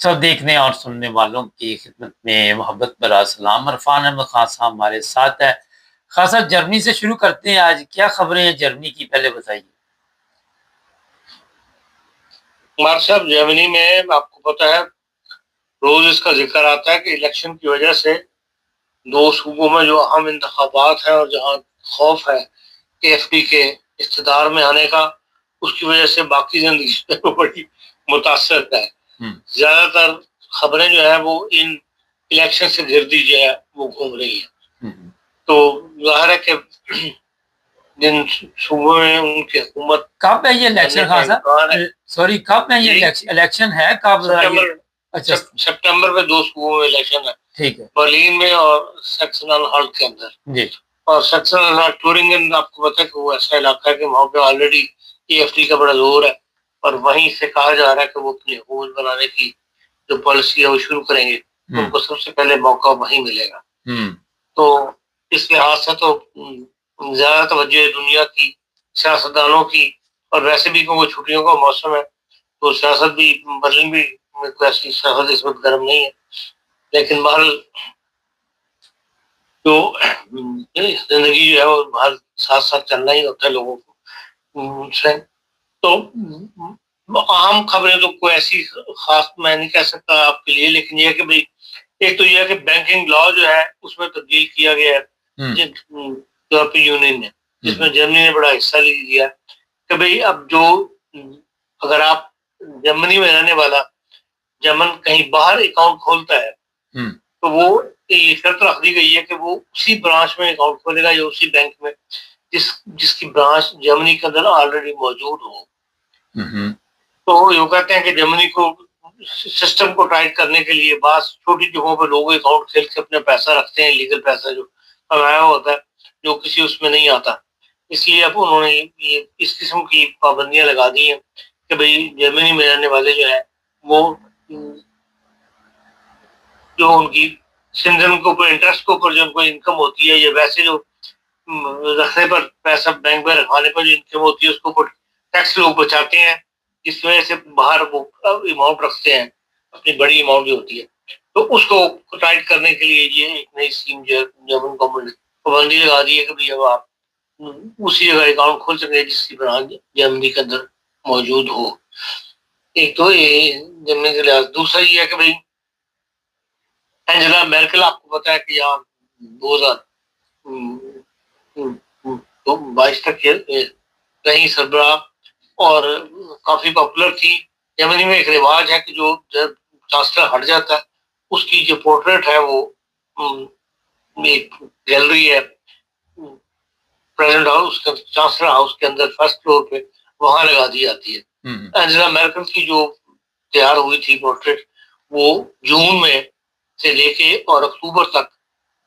सब देखने और सुनने वालों की खिदमत में मोहब्बत भरा सलाम। इरफान अहमद खान साहब हमारे साथ है। खान साहब, जर्मनी से शुरू करते हैं। आज क्या खबरें हैं जर्मनी की, पहले बताइए। कुमार साहब, जर्मनी में आपको पता है रोज इसका जिक्र आता है कि इलेक्शन की वजह से दो सूबों में जो अहम इंतखाबात हैं और जहां खौफ है एएफडी के इख्तिदार में आने का, उसकी वजह से बाकी जिंदगी बड़ी मुतासर है। ज्यादातर खबरें जो है वो इन इलेक्शन से गिरदी जो है वो घूम रही है। तो जाहिर है कि जिन सूबों में उनकी हुकूमत कब है ये इलेक्शन खान साहब? सॉरी, कब है ये इलेक्शन है कब? अच्छा, सितंबर में दो सूबों में इलेक्शन है। ठीक है, बर्लिन में और सैक्सन अनहाल्ट के अंदर जी। और सैक्सन अनहाल्ट टूरिंगन, आपको पता है कि वो ऐसा इलाका है कि वहां पे ऑलरेडी एएफडी का बड़ा जोर है और वहीं से कहा जा रहा है कि वो अपनी हुकूमत बनाने की जो पॉलिसी है वो शुरू करेंगे। उनको सबसे पहले मौका वहीं मिलेगा। तो इस लिहाज से तो ज्यादा तवज्जो है दुनिया की सियासतदानों की, और वैसे भी क्योंकि छुट्टियों का मौसम है तो सियासत भी बर्लिन भी ऐसी सियासत इस वक्त गर्म नहीं है। लेकिन बहरहाल जो जिंदगी जो है वो बाहर साथ साथ चलना ही होता है लोगों को से। तो आम खबरें तो कोई ऐसी खास मैं नहीं कह सकता आपके लिए, लेकिन यह है कि भाई एक तो यह है कि बैंकिंग लॉ जो है उसमें तब्दील किया गया है यूरोपीय यूनियन ने, जिसमें जर्मनी ने बड़ा हिस्सा लिया कि भाई अब जो अगर आप जर्मनी में रहने वाला जर्मन कहीं बाहर अकाउंट खोलता है तो वो ये शर्त रख दी गई है कि वो उसी ब्रांच में अकाउंट खोलेगा या उसी बैंक में जिसकी ब्रांच जर्मनी के अंदर ऑलरेडी मौजूद हो। तो ये कहते हैं कि जर्मनी को सिस्टम को टाइट करने के लिए बस छोटी जगहों पर लोग अकाउंट खोल के अपने पैसा रखते हैं, लीगल पैसा जो कमाया होता है जो किसी उसमें नहीं आता। इसलिए अब उन्होंने ये इस किस्म की पाबंदियां लगा दी हैं कि भाई जर्मनी में रहने वाले जो है वो जो उनकी सिंधन के ऊपर इंटरेस्ट के ऊपर जो उनको इनकम होती है या वैसे जो रखने पर पैसा बैंक में रखवाने पर जो इनकम होती है उसके ऊपर टैक्स लोग बचाते हैं, जिस वजह से बाहर वो अमाउंट रखते हैं, अपनी बड़ी अमाउंट जो होती है। तो उसको टाइट करने के लिए ये एक नई स्कीम जो जर्मन गवर्नमेंट ने पाबंदी लगा दी है कि भाई अब आप उसी जगह अकाउंट खोल सके जिसकी ब्रांच जर्मनी के अंदर मौजूद हो। एक तो ये जर्मनी के लिहाज, दूसरा ये है कि भाई एंजेला मेर्केल, आपको पता है कि यहाँ 2022 तक रही सरबराह और काफी पॉपुलर थी। जर्मनी में एक रिवाज है कि जो जब चांसलर हट जाता है उसकी जो पोर्ट्रेट है वो एक गैलरी है प्रेसिडेंट हाउस के चांसलर हाउस के अंदर फर्स्ट फ्लोर पे वहां लगा दी जाती है। एंजेला मेर्केल की जो तैयार हुई थी पोर्ट्रेट वो जून में से लेके और अक्टूबर तक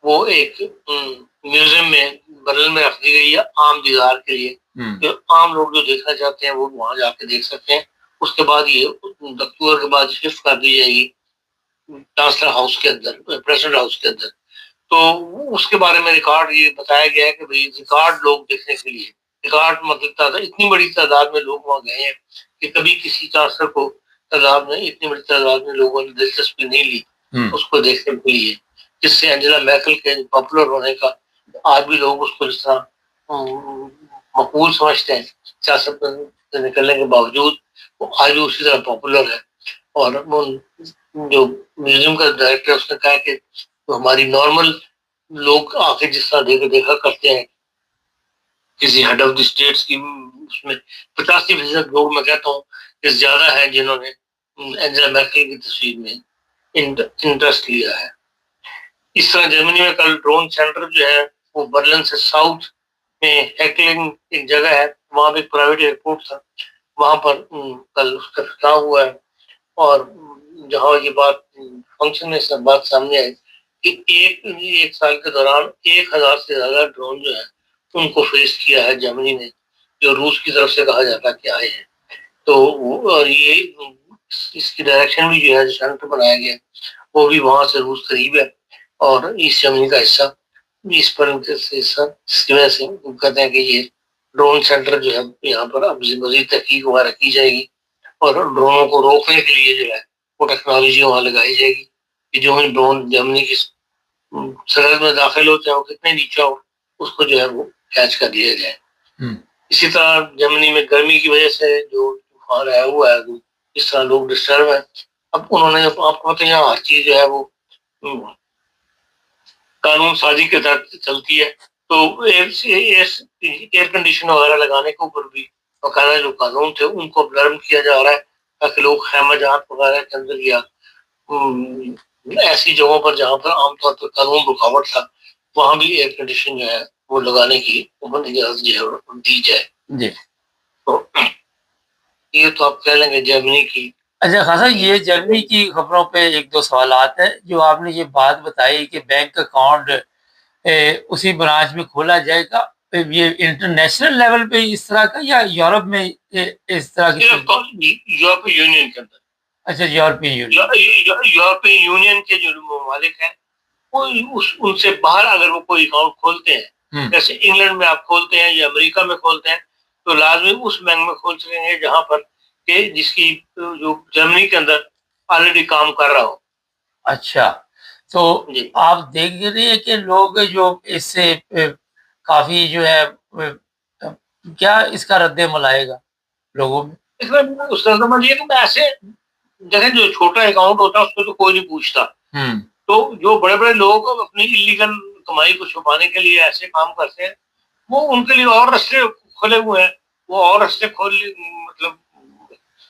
वो एक म्यूजियम में बर्लिन में रख दी गई है आम दीदार के लिए। जो आम लोग जो देखना चाहते हैं वो वहां जाके देख सकते हैं। उसके बाद ये अक्टूबर के बाद शिफ्ट कर दी जाएगी चांसलर हाउस के अंदर, प्रेसिडेंट हाउस के अंदर। तो उसके बारे में रिकॉर्ड ये बताया गया है कि भाई रिकॉर्ड लोग देखने के लिए, रिकॉर्ड मतलब इतनी बड़ी तादाद में लोग वहां गए हैं कि कभी किसी चांसलर को तादाद में इतनी बड़ी तादाद में लोगों ने दिलचस्पी नहीं ली उसको देखने के लिए, जिससे एंजेला मैर्केल के पॉपुलर होने का आज भी लोग उसको जिस तरह मकबूल समझते हैं सियासत से निकलने के बावजूद, वो आज भी उसी तरह पॉपुलर है। और जो म्यूजियम का डायरेक्टर उसने कहा कि तो हमारी नॉर्मल लोग आके जिस तरह देखा करते हैं किसी हेड ऑफ द स्टेट्स की, उसमें 85% लोग मैं कहता हूँ कि ज्यादा है जिन्होंने एंजेला मैर्केल की तस्वीर में इंटरेस्ट लिया है। इस तरह जर्मनी में कल ड्रोन सेंटर जो है वो बर्लिन से साउथ में हैकलिंग एक जगह है, वहां पे एक प्राइवेट एयरपोर्ट था, वहां पर कल उसका खिलाफ हुआ है। और जहां ये बात फंक्शन में सब बात सामने आई कि एक साल के दौरान 1000 से ज्यादा ड्रोन जो है उनको फेस किया है जर्मनी ने, जो रूस की तरफ से कहा जाता है कि आए हैं। तो और ये इसकी डायरेक्शन भी जो है सेंटर बनाया गया वो भी वहां से रूस करीब है और ईस्ट जर्मनी का हिस्सा इस पर हिस्सा, जिसकी वजह से कहते हैं कि ये ड्रोन सेंटर जो है यहाँ पर अब मजीद तहकीक वगैरह की जाएगी और ड्रोनों को रोकने के लिए जो है वो टेक्नोलॉजी वहाँ लगाई जाएगी कि जो ही ड्रोन जर्मनी की सरहद में दाखिल हो, चाहे वो कितने नीचा हो, उसको जो है वो कैच कर लिया जाए। इसी तरह जर्मनी में गर्मी की वजह से जो तूफान आया हुआ है, इस तरह लोग डिस्टर्ब है। अब उन्होंने, आपको पता है, यहाँ हर चीज जो है वो कानून साजी के तहत चलती है। तो एयर कंडीशन वगैरह लगाने के ऊपर भी बकायदा जो कानून थे उनको नरम किया जा रहा है, ताकि लोग खैमाजात वगैरह के अंदर या ऐसी जगहों पर जहाँ पर आमतौर पर कानून रुकावट था, वहां भी एयर कंडीशन जो है वो लगाने की इजाजत जो है दी जाए जी। तो ये तो आप कह लेंगे जर्मनी की। अच्छा खासा, ये जर्मनी की खबरों पे एक दो सवालात है। जो आपने ये बात बताई कि बैंक अकाउंट उसी ब्रांच में खोला जाएगा, ये इंटरनेशनल लेवल पे इस तरह का या यूरोप में इस तरह की? यूरोपीय यूनियन के अंदर। अच्छा, यूरोपीय यूनियन। यूरोपीय यूनियन के जो ममालिक हैं वो उनसे बाहर अगर वो कोई अकाउंट खोलते हैं, जैसे इंग्लैंड में आप खोलते हैं या अमेरिका में खोलते हैं, तो लाजमी उस बैंक में खोल सकेंगे जहां पर के जिसकी जो जर्मनी के अंदर ऑलरेडी काम कर रहा हो। अच्छा, तो आप देख रहे हैं कि लोग जो इससे काफी जो है क्या इसका रद्द-ए-अमल आएगा लोगों में? इसमें उसका समझिए कि ऐसे जगह जो छोटा अकाउंट होता है उसको तो कोई नहीं पूछता। तो जो बड़े-बड़े लोग अपनी इलीगल कमाई को छुपाने के लिए ऐसे काम करते हैं, वो उनके लिए और रास्ते खुले हुए हैं। वो और रास्ते मतलब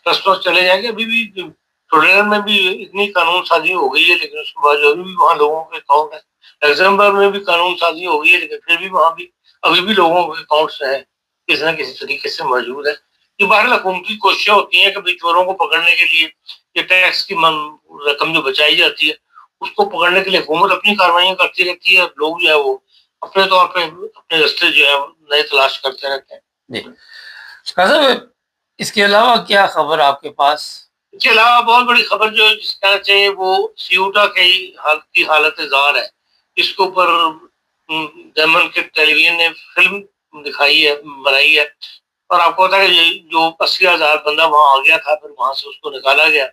रास्तों से चले जाएंगे। अभी भी थोड़े में भी इतनी कानून साजी हो गई है, लेकिन उसके बाद अभी भी वहाँ लोगों के अकाउंट है। लग्जमबर्ग में भी कानून साजी हो गई है, लेकिन फिर भी वहाँ भी अभी भी लोगों के अकाउंट्स हैं किसी न किसी तरीके से मौजूद है। ये बाहर हुकूमती कोशिशें होती हैं कि भाई चोरों को पकड़ने के लिए ये टैक्स की रकम जो बचाई जाती है उसको पकड़ने के लिए हुकूमत अपनी कार्रवाइयां करती रहती है। लोग जो है वो अपने तौर पे अपने रास्ते जो है नए तलाश करते रहते हैं। जी, इसके अलावा क्या खबर आपके पास? इसके अलावा बहुत बड़ी खबर जो जिसका चाहिए वो सियूटा की हालत जार है। इसके ऊपर जर्मन के टेलीविजन ने फिल्म दिखाई है, बनाई है। और आपको पता है जो 80,000 बंदा वहां आ गया था, फिर वहां से उसको निकाला गया।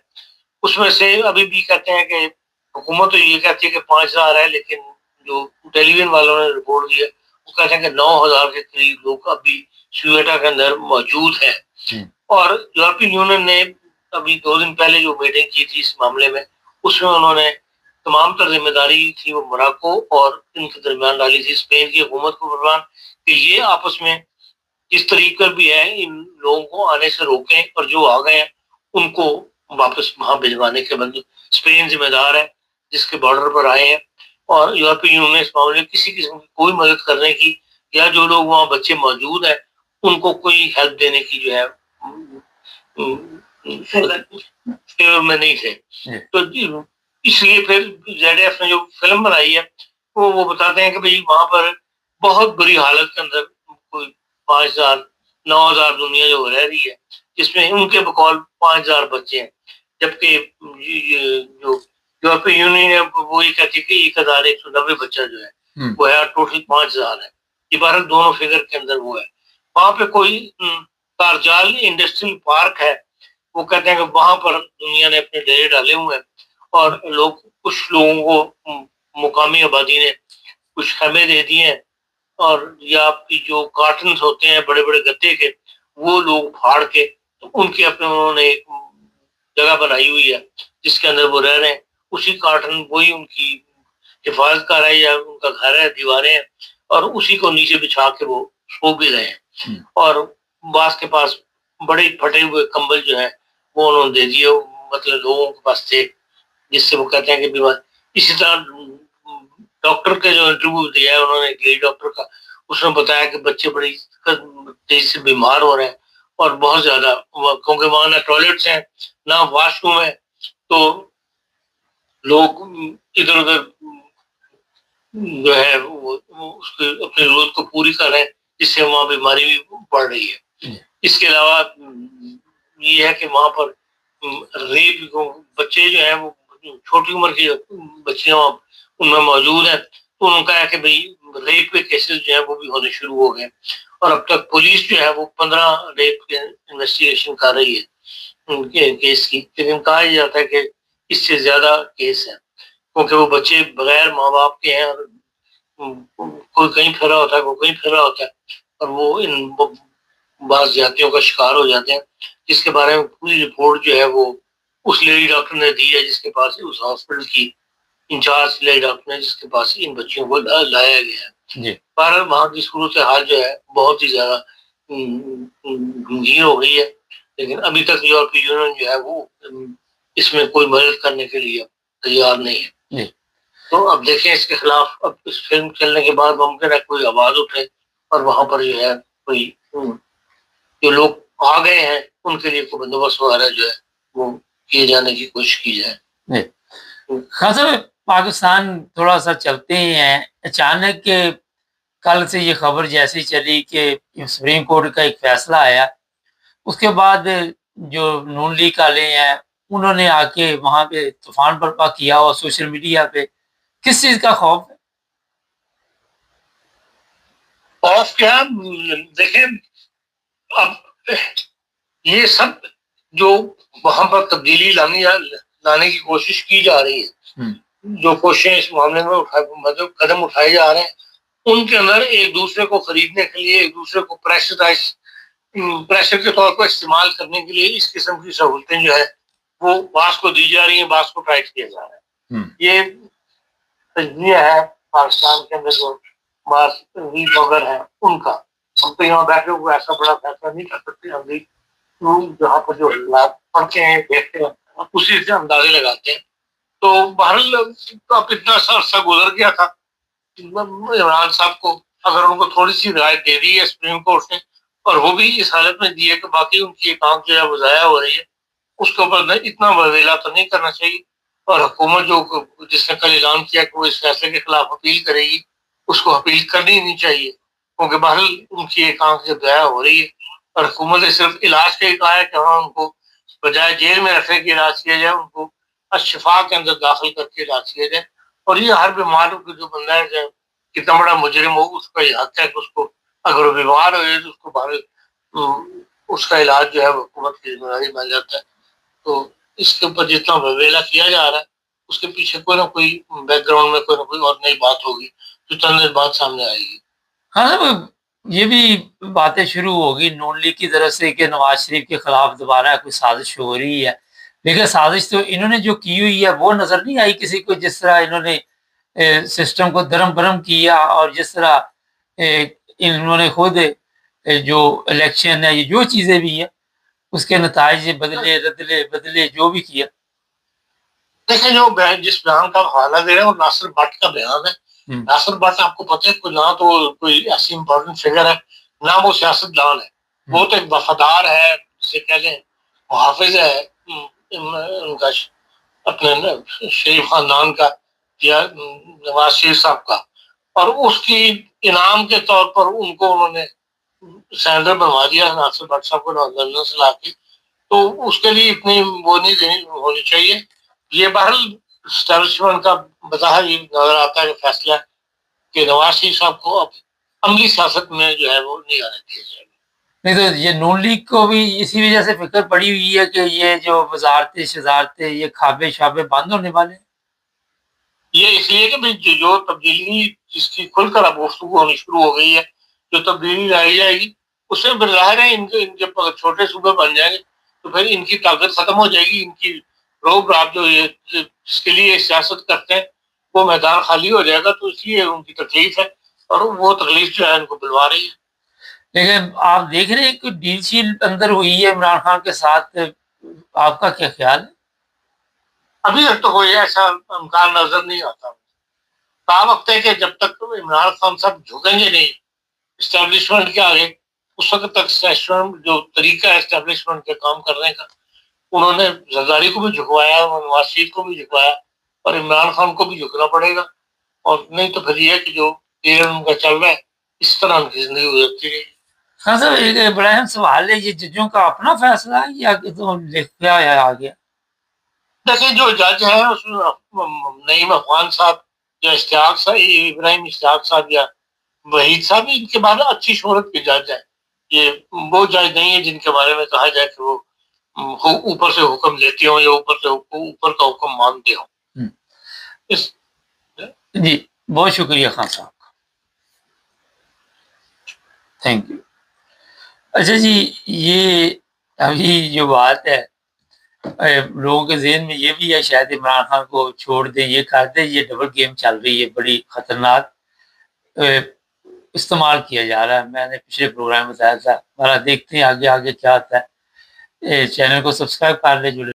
उसमें से अभी भी कहते हैं कि हुकूमत तो ये कहती है कि 5,000 है, लेकिन जो टेलीविजन वालों ने रिपोर्ट दी है वो कहते हैं कि 9,000 के करीब लोग अभी सियूटा के अंदर मौजूद हैं। और यूरोपियन यूनियन ने अभी 2 दिन पहले जो मीटिंग की थी इस मामले में, उसमें उन्होंने तमाम तर जिम्मेदारी थी वो मोरक्को और इनके दरमियान डाली थी, स्पेन की हुकूमत को फरमान कि ये आपस में जिस तरीके भी है इन लोगों को आने से रोकें और जो आ गए हैं उनको वापस वहां भिजवाने के बंद स्पेन जिम्मेदार है जिसके बॉर्डर पर आए हैं। और यूरोपीय यूनियन इस मामले में किसी किस्म की कोई मदद करने की या जो लोग वहां बच्चे मौजूद हैं उनको कोई हेल्प देने की जो है फेवर में नहीं थे। तो इसलिए फिर ZDF ने जो फिल्म बनाई है वो बताते हैं कि भाई वहां पर बहुत बुरी हालत के अंदर कोई 5,000 9,000 दुनिया जो रह रही है, जिसमें उनके बकौल 5,000 बच्चे हैं, जबकि जो यूरोपीय यूनियन है वो ये कहती है कि 1,190 बच्चा जो है वो है, टोटल 5,000 है। ये भारत दोनों फिगर के अंदर वो है। वहां पे कोई कारजाल इंडस्ट्रियल पार्क है, वो कहते हैं कि वहां पर दुनिया ने अपने डेरे डाले हुए हैं और लोग कुछ लोगों को मुकामी आबादी ने कुछ खेमे दे दिए हैं। और या आपकी जो कार्टन होते हैं बड़े बड़े गत्ते के, वो लोग फाड़ के तो उनके अपने उन्होंने एक जगह बनाई हुई है जिसके अंदर वो रह रहे हैं। उसी कार्टन वही उनकी हिफाजत कर रहा है या उनका घर है, दीवारें हैं, और उसी को नीचे बिछा के वो सो भी रहे हैं। और बास के पास बड़े फटे हुए कंबल जो है वो उन्होंने दे दिए, मतलब लोगों के पास थे, जिससे वो कहते हैं कि बीमार। इसी तरह डॉक्टर के जो इंटरव्यू दिया है उन्होंने, एक डॉक्टर का, उसने बताया कि बच्चे बड़ी तेजी से बीमार हो रहे हैं और बहुत ज्यादा, क्योंकि वहां ना टॉयलेट्स हैं ना वॉशरूम है, तो लोग इधर उधर जो है वो उसकी अपनी जरूरत को पूरी कर रहे हैं, जिससे वहां बीमारी भी बढ़ रही है। इसके अलावा ये है कि वहां पर रेप बच्चे जो है वो छोटी उम्र के बच्चियां उनमें मौजूद हैं, तो उन्होंने कहा कि भाई रेप के केसेस जो है वो भी होने शुरू हो गए। और अब तक पुलिस जो है वो 15 रेप के इन्वेस्टिगेशन कर रही है उनके केस की, लेकिन कहा जाता है कि इससे ज्यादा केस है, क्योंकि वो बच्चे बगैर माँ बाप के हैं और कोई कहीं फिरा होता है, कोई कहीं फिरा होता है, और वो इन बाज जातियों का शिकार हो जाते हैं, जिसके बारे में पूरी रिपोर्ट जो है वो उस लेडी डॉक्टर ने दी है, जिसके पास उस हॉस्पिटल की इंचार्ज लेडी डॉक्टर ने, जिसके पास इन बच्चियों को लाया गया है। पर वहाँ की सूरत हाल जो है बहुत ही ज्यादा गंभीर हो गई है, लेकिन अभी तक यूरोपीय यूनियन जो है वो इसमें कोई मदद करने के लिए तैयार नहीं है। तो अब देखें इसके खिलाफ, अब इस फिल्म चलने के बाद मुमकिन है कोई आवाज उठे और वहां पर जो है कोई जो लोग आ गए हैं उनके लिए कोई बंदोबस्त वगैरह जो है वो किए जाने की कोशिश की जाए। खान साहब, पाकिस्तान थोड़ा सा चलते ही हैं, अचानक कल से ये खबर जैसी चली कि सुप्रीम कोर्ट का एक फैसला आया, उसके बाद जो नून लीग वाले हैं उन्होंने आके वहां पे तूफान बर्पा किया और सोशल मीडिया पे किस चीज का खौफ है? खौफ क्या, देखें अब ये सब जो वहां पर तब्दीली लाने की कोशिश की जा रही है, जो कोशिशें इस मामले में मतलब कदम उठाए जा रहे हैं, उनके अंदर एक दूसरे को खरीदने के लिए, एक दूसरे को प्रेशर के तौर पर इस्तेमाल करने के लिए इस किस्म की सहूलतें जो है वो बास को दी जा रही है, बास को टाइट किया जा रहा है। ये तजबिया है पाकिस्तान के अंदर जो बास ब्लॉगर है उनका। हम तो यहाँ बैठे हुए ऐसा बड़ा फैसला नहीं कर सकते, हम भी जहाँ पर जो हालात पढ़ते हैं देखते हैं उसी से अंदाजे लगाते हैं। तो बहरहाल अब इतना सा अर्सा गुजर गया था, इमरान साहब को अगर उनको थोड़ी सी रियायत दे दी है सुप्रीम कोर्ट ने, और वो भी इस हालत में दी है कि बाकी उनकी एक आंख जो है वो जाया हो रही है, उसके ऊपर इतना ववेला तो नहीं करना चाहिए। और हुकूमत जो जिसने कल ऐलान किया कि वो इस फैसले के खिलाफ अपील करेगी, उसको अपील करनी नहीं चाहिए, क्योंकि बहरहाल उनकी एक आंख जब जाया हो रही है और हुकूमत ने सिर्फ इलाज का ही कहा है कि हाँ उनको बजाय जेल में रखने के इलाज किया जाए, उनको अशफा के अंदर दाखिल करके इलाज किया जाए। और ये हर बीमार जो बंदा है, कितना बड़ा मुजरिम हो, उसका ये हक है कि उसको अगर वो बीमार हो जाए तो उसको बाहर उसका इलाज जो है वो हुकूमत की जिम्मेदारी बन जाता है। तो इसके ऊपर जितना ववेला किया जा रहा है उसके पीछे कोई ना कोई बैकग्राउंड में कोई ना कोई और नई बात होगी जो चंद दिन बाद सामने आएगी। हाँ, ये भी बातें शुरू होगी नून लीग की तरफ से कि नवाज शरीफ के खिलाफ दोबारा कोई साजिश हो रही है, लेकिन साजिश तो इन्होंने जो की हुई है वो नजर नहीं आई किसी को, जिस तरह इन्होंने सिस्टम को दरम भरम किया और जिस तरह इन्होंने खुद जो इलेक्शन है, ये जो चीजें भी है उसके नताइज बदले बदले बदले जो भी किया। देखिए जो जिस बयान का हवाला दे रहे हैं वो नासिर भट्ट का बयान है। नासिर भट्ट आपको पता है कोई ना तो कोई ऐसी इंपॉर्टेंट फिगर है, ना वो सियासतदान है, वो तो एक वफादार है, जिसे कह लें मुहाफिज है उनका अपने शरीफ खानदान का या नवाज शरीफ साहब का, और उसकी इनाम के तौर पर उनको उन्होंने सेनेटर बनवा दिया नासिर भट्ट साहब को लंदन से लाके। तो उसके लिए इतनी वो नहीं देनी होनी चाहिए। ये बहरहाल एस्टेब्लिशमेंट का बताया ये नजर आता है फैसला कि नवाज शरीफ साहब को अब अमली सियासत में जो है वो नहीं आने दिया जाएगा। नहीं तो ये नून लीग को भी इसी वजह से फिक्र पड़ी हुई है कि ये जो वजारतें शजारतें ये खाबे शाबे बंद होने वाले। ये इसलिए कि जो तब्दीली जिसकी खुलकर अब गुफ्तगू होनी शुरू हो गई है, जो तब्दीली लाई जाएगी उसमें फिर जाहिर है इनके इनके छोटे सूबे बन जाएंगे, तो फिर इनकी ताकत खत्म हो जाएगी, इनकी रोब राब जो ये जिसके लिए सियासत करते हैं वो मैदान खाली हो जाएगा, तो इसलिए उनकी तकलीफ है और वो तकलीफ जो है इनको बुलवा रही है। लेकिन आप देख रहे हैं कि डील शील अंदर हुई है इमरान खान के साथ, आपका क्या ख्याल है? अभी तक तो कोई ऐसा इम्कान नजर नहीं आता। कहा वक्त है कि जब तक तो इमरान खान साहब झुकेंगे नहीं इस्टेब्लिशमेंट के आगे, उस वक्त तक जो तरीका है एस्टेब्लिशमेंट के काम करने का, उन्होंने जरदारी को भी झुकवाया, नवाज शरीफ को भी झुकवाया और इमरान खान को भी झुकना पड़ेगा। और नहीं तो फिर ये कि जो पीरियड उनका चल रहा है इस तरह उनकी जिंदगी गुजरती रहेगी। हाँ सर, एक बड़ा अहम सवाल है, ये जजों का अपना फैसला है या तो लिख के आया आ गया? देखिए जो जज है उसमें नईम अफगान साहब या इश्तियाक साहब, इब्राहिम इश्तियाक साहब या वहीद साहब, इनके बारे में अच्छी शोहरत के जज है। ये वो जज नहीं है जिनके बारे में कहा जाए कि वो ऊपर से हुक्म लेते हो या ऊपर का हुक्म मानते हो। हम्म। इस जी, बहुत शुक्रिया खान साहब का, थैंक यू। अच्छा जी, ये अभी जो बात है, लोगों के ज़हन में ये भी है शायद इमरान खान को छोड़ दें, ये कर दें, ये डबल गेम चल रही है, बड़ी खतरनाक इस्तेमाल किया जा रहा है। मैंने पिछले प्रोग्राम में बताया था, देखते हैं आगे आगे क्या होता है। चैनल को सब्सक्राइब कर लें, जुड़े